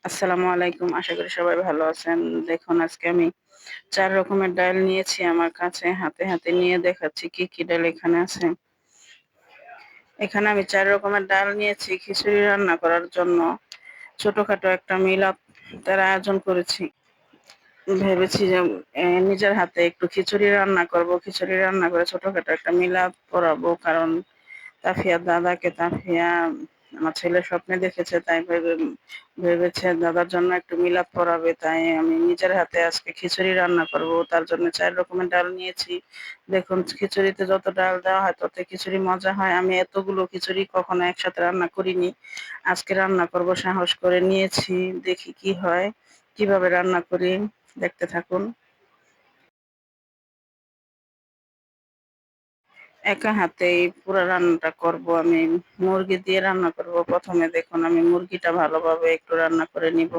আসসালামু আলাইকুম। আশা করি সবাই ভালো আছেন। দেখুন আজকে আমি ৪ রকমের ডাল নিয়েছি আমার কাছে। হাতে নিয়ে দেখাচ্ছি কি ডাল এখানে আছে। এখানে আমি ৪ রকমের ডাল নিয়েছি খিচুড়ি রান্না করার জন্য। ছোটখাটো একটা মিলাতের আয়োজন করেছি। ভেবেছি যে নিজের হাতে একটু খিচুড়ি রান্না করব। খিচুড়ি রান্না করে ছোটখাটো একটা মিলাদ করাবো। কারণ তাফিয়া আমার ছেলে স্বপ্নে দেখেছে তাই ভেবেছে দাদার জন্য একটু মিলাদ পড়াবে। তাই আমি নিজের হাতে আজকে খিচুড়ি রান্না করব। তার জন্য ৪ রকমের ডাল নিয়েছি। দেখুন খিচুড়িতে যত ডাল দেওয়া হয় তত খিচুড়ি মজা হয়। আমি এতগুলো খিচুড়ি কখনো একসাথে রান্না করিনি। আজকে রান্না করব সাহস করে নিয়েছি। দেখি কি হয়, কিভাবে রান্না করি দেখতে থাকুন। একা হাতেই পুরা রান্নাটা করব আমি। মুরগি দিয়ে রান্না করব। ১ম এ দেখুন আমি মুরগিটা ভালোভাবে একটু রান্না করে নিব।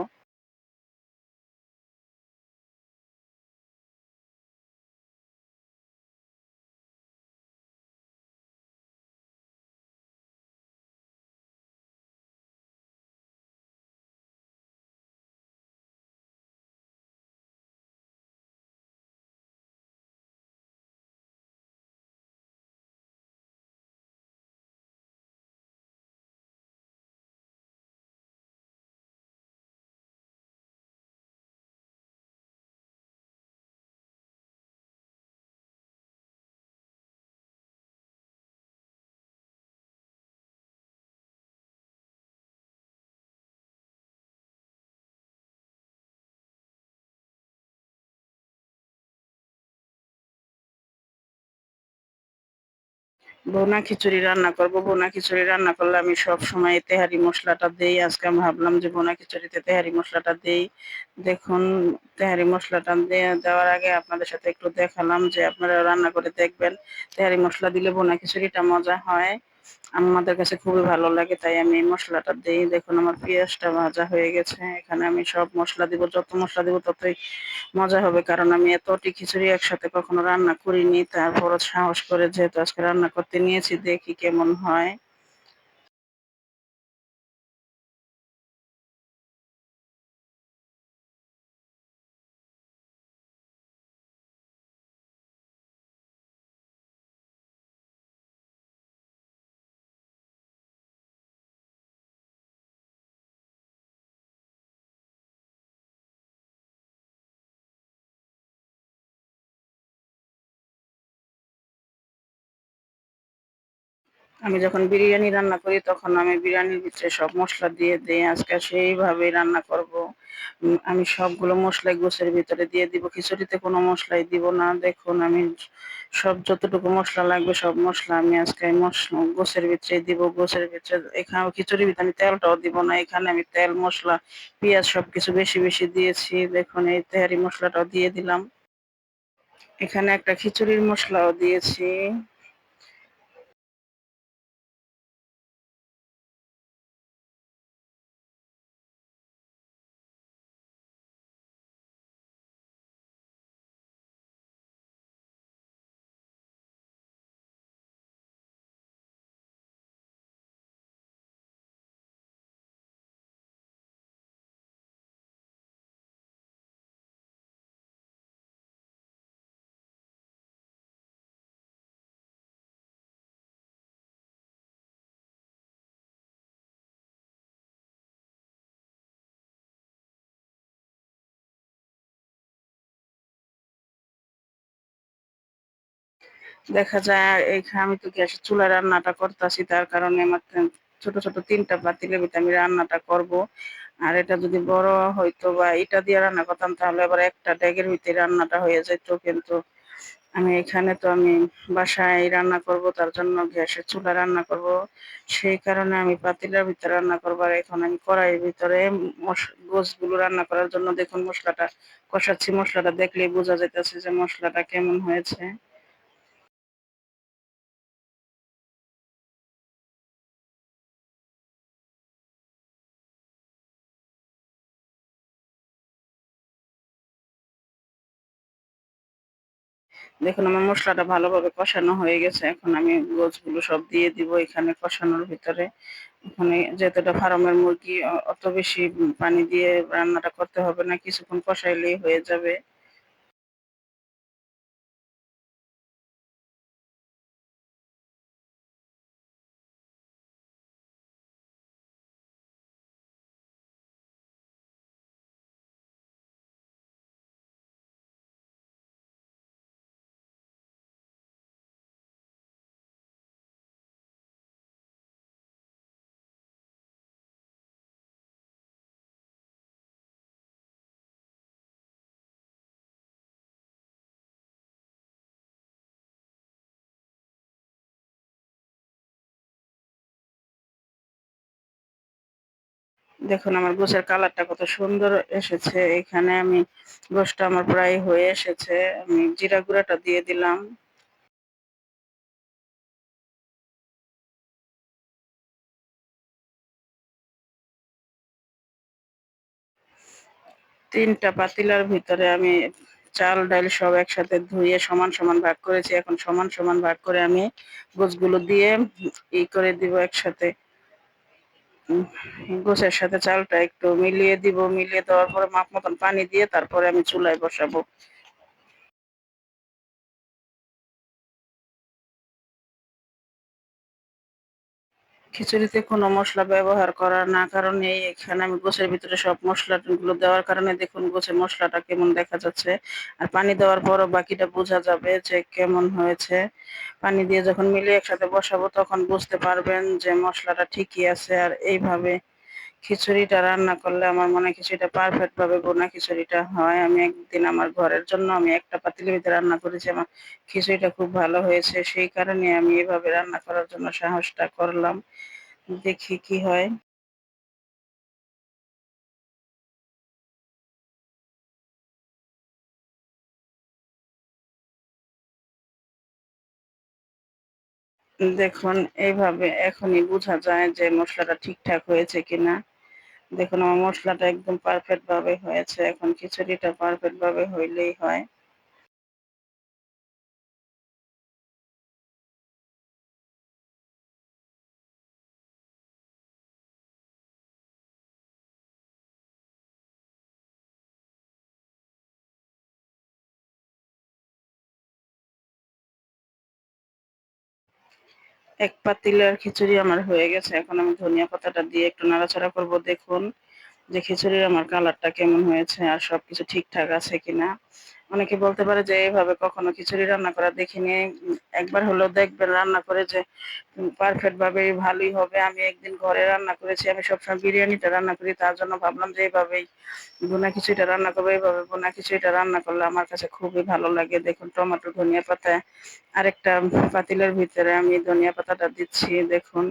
ভুনা খিচুড়ি রান্না করব। ভুনা খিচুড়ি রান্না করলে আমি সবসময় তেহারি মসলাটা দেই। আজকে আমি ভাবলাম যে ভুনা খিচুড়িতে তেহারি মসলাটা দেই। দেখুন তেহারি মসলাটা দেওয়ার আগে আপনাদের সাথে একটু দেখালাম যে আপনারা রান্না করে দেখবেন। তেহারি মসলা দিলে ভুনা খিচুড়িটা মজা হয়। আমাদের কাছে খুবই ভালো লাগে তাই আমি এই মসলাটা দেই। দেখুন আমার পেঁয়াজটা ভাজা হয়ে গেছে। এখানে আমি সব মসলা দিব। যত মসলা দিব ততই মজা হবে। কারণ আমি এতটি খিচুড়ি একসাথে কখনো রান্না করিনি। তারপরও সাহস করে যেহেতু আজকে রান্না করতে নিয়েছি দেখি কেমন হয়। আমি যখন বিরিয়ানি রান্না করি তখন আমি বিরিয়ানির ভিতরে সব মসলা দিয়ে দেই। আজকে সেইভাবেই রান্না করব। আমি সবগুলো মসলাই গোছের ভিতরে দিয়ে দিব। খিচুড়িতে কোনো মসলাই দিব না। দেখুন আমি সব যতটুকু মসলা লাগবে সব মসলা আমি আজকে গোছের ভিতরে দিব। গোছের ভিতরে এখানে খিচুড়ির ভিতরে আমি তেলটাও দিব না। এখানে আমি তেল, মসলা, পেঁয়াজ সবকিছু বেশি দিয়েছি। দেখুন এই তেহারি মসলাটাও দিয়ে দিলাম। এখানে একটা খিচুড়ির মসলাও দিয়েছি। দেখা যায় আমি তো গ্যাসের চুলায় রান্নাটা করতাছি তার কারণে আমার ছোট ৩ টা পাতিলের ভিতরে আমি রান্নাটা করব। আর এটা যদি বড় হইতো বা এটা দিয়ে রান্না করতাম তাহলে আবার একটা ডেগের ভিতরে রান্নাটা হয়ে যেত। কিন্তু আমি বাসায় রান্না করব তার জন্য গ্যাসের চুলায় রান্না করব। সেই কারণে আমি পাতিলের ভিতরে রান্না করব। আর এখন আমি কড়াইয়ের ভিতরে গোছগুলো রান্না করার জন্য দেখুন মসলাটা কষাচ্ছি। মসলাটা দেখলেই বোঝা যাইতেছে যে মসলাটা কেমন হয়েছে। দেখুন আমার মসলাটা ভালোভাবে কষানো হয়ে গেছে। এখন আমি গোছগুলো সব দিয়ে দিব এখানে কষানোর ভিতরে। এখানে যেহেতু এটা ফার্মের মুরগি অত বেশি পানি দিয়ে রান্নাটা করতে হবে না। কিছুক্ষণ কষাইলেই হয়ে যাবে। দেখুন আমার গোছের কালারটা কত সুন্দর এসেছে। এখানে আমি গোশটা আমার প্রায় হয়ে এসেছে। আমি জিরা গুঁড়াটা দিয়ে দিলাম। ৩ টা পাতিলার ভিতরে আমি চাল, ডাল সব একসাথে ধুয়ে সমান, সমান ভাগ করেছি। এখন সমান, সমান ভাগ করে আমি গোছগুলো দিয়ে করে দিব একসাথে। উম গোছের সাথে চালটা একটু মিলিয়ে দিব। মিলিয়ে দেওয়ার পরে মাপ মতন পানি দিয়ে তারপরে আমি চুলায় বসাবো। খিচুড়িতে কোনো মসলা ব্যবহার করার না কারণে এখানে আমি গোছের ভিতরে সব মসলাগুলো দেওয়ার কারণে দেখুন গোছের মসলাটা কেমন দেখা যাচ্ছে। আর পানি দেওয়ার পরও বাকিটা বোঝা যাবে যে কেমন হয়েছে। পানি দিয়ে যখন মিলিয়ে একসাথে বসাবো তখন বুঝতে পারবেন যে মসলাটা ঠিকই আছে। আর এইভাবে খিচুড়িটা রান্না করলে আমার মনে হয় খিচুড়িটা পারফেক্ট ভাবে ভুনা খিচুড়িটা হয়। আমি একদিন আমার ঘরের জন্য আমি একটা পাতিলের ভিতরে রান্না করেছি। আমার খিচুড়িটা খুব ভালো হয়েছে। সেই কারণে আমি এভাবে রান্না করার জন্য সাহসটা করলাম। দেখি কি হয়। দেখুন এইভাবে এখনই বোঝা যায় যে মসলাটা ঠিকঠাক হয়েছে কিনা। দেখুন আমার মসলাটা একদম পারফেক্ট ভাবে হয়েছে। এখন খিচুড়িটা পারফেক্ট ভাবে হইলেই হয়। এক পাতিলার খিচুড়ি আমার হয়ে গেছে। এখন আমি ধনিয়া পাতাটা দিয়ে একটু নাড়াচাড়া করব। দেখুন যে খিচুড়ির আমার কালারটা কেমন হয়েছে আর সবকিছু ঠিকঠাক আছে কিনা। অনেকে বলতে পারে যে এভাবে কখনো খিচুড়ি রান্না করা দেখিনি। একবার হলেও দেখবেন রান্না করে যে পারফেক্ট ভাবে ভালোই হবে। আমি একদিন ঘরে রান্না করেছি। আমি সবসময় বিরিয়ানিটা রান্না করি। তার জন্য ভাবলাম যে এভাবেই ভুনা খিচুড়িটা রান্না করবো। এভাবে ভুনা খিচুড়িটা রান্না করলে আমার কাছে খুবই ভালো লাগে। দেখুন টমেটো, ধনিয়া পাতা আরেকটা পাতিলের ভিতরে আমি ধনিয়া পাতাটা দিচ্ছি। দেখুন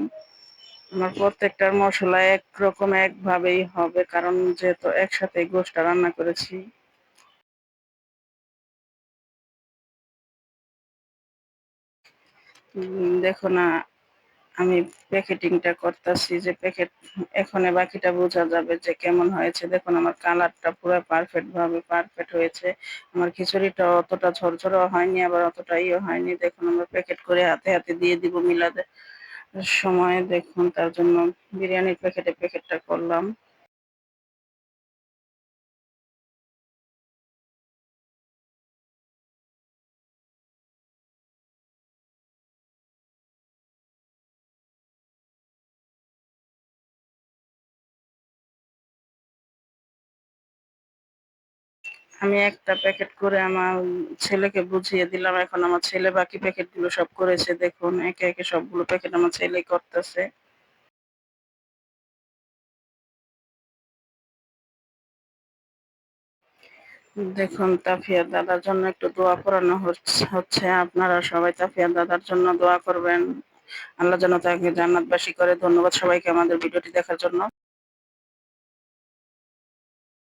আমার প্রত্যেকটার মসলা একরকম একভাবেই হবে। কারণ যেহেতু একসাথে গোশটা রান্না করেছি। দেখুন আমি প্যাকেটিংটা করতাছি যে এখনে বাকিটা বোঝা যাবে যে কেমন হয়েছে। দেখুন আমার কালারটা পুরা পারফেক্ট হয়েছে। আমার খিচুড়িটা অতটা ঝরঝরাও হয়নি আবার অতটা ইয়ে হয়নি। দেখুন আমরা প্যাকেট করে হাতে, হাতে দিয়ে দিব মিলাদের সময়। দেখুন তার জন্য বিরিয়ানির প্যাকেটটা করলাম। আমি একটা প্যাকেট করে আমার ছেলেকে বুঝিয়ে দিলাম। এখন আমার ছেলে বাকি প্যাকেটগুলো সব করেছে। দেখুন একে, একে সবগুলো প্যাকেট আমার ছেলেই করতেছে। দেখুন তাফিয়া দাদার জন্য একটু দোয়া করানো হচ্ছে। আপনারা সবাই তাফিয়া দাদার জন্য দোয়া করবেন। আল্লাহ যেন তাকে জান্নাতবাসী করে। ধন্যবাদ সবাইকে আমাদের ভিডিওটি দেখার জন্য।